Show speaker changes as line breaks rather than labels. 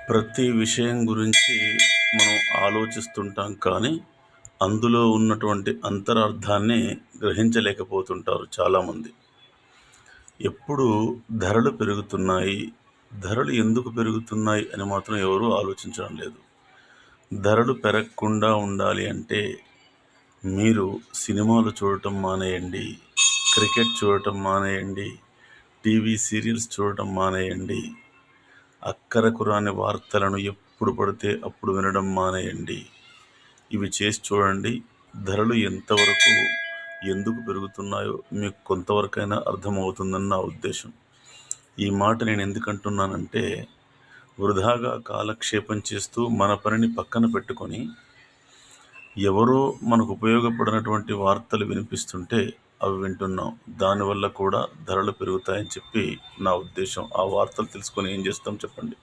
ప్రతి విషయం గురించి మనం ఆలోచిస్తుంటాం కానీ, అందులో ఉన్నటువంటి అంతరార్థాన్ని గ్రహించలేకపోతుంటారు చాలామంది. ఎప్పుడు ధరలు పెరుగుతున్నాయి, ధరలు ఎందుకు పెరుగుతున్నాయి అని మాత్రం ఎవరూ ఆలోచించడం లేదు. ధరలు పెరగకుండా ఉండాలి అంటే మీరు సినిమాలు చూడటం మానేయండి, క్రికెట్ చూడటం మానేయండి, టీవీ సీరియల్స్ చూడటం మానేయండి, అక్కరకు రాని వార్తలను ఎప్పుడు పడితే అప్పుడు వినడం మానేయండి. ఇవి చేసి చూడండి. ధరలు ఎంతవరకు ఎందుకు పెరుగుతున్నాయో మీకు కొంతవరకైనా అర్థమవుతుందని నా ఉద్దేశం. ఈ మాట నేను ఎందుకంటున్నానంటే, వృధాగా కాలక్షేపం చేస్తూ మన పనిని పక్కన పెట్టుకొని ఎవరో మనకు ఉపయోగపడినటువంటి వార్తలు వినిపిస్తుంటే అవి వింటున్నాం. దానివల్ల కూడా ధరలు పెరుగుతాయని చెప్పి నా ఉద్దేశం. ఆ వార్తలు తెలుసుకొని ఏం చేస్తాం చెప్పండి?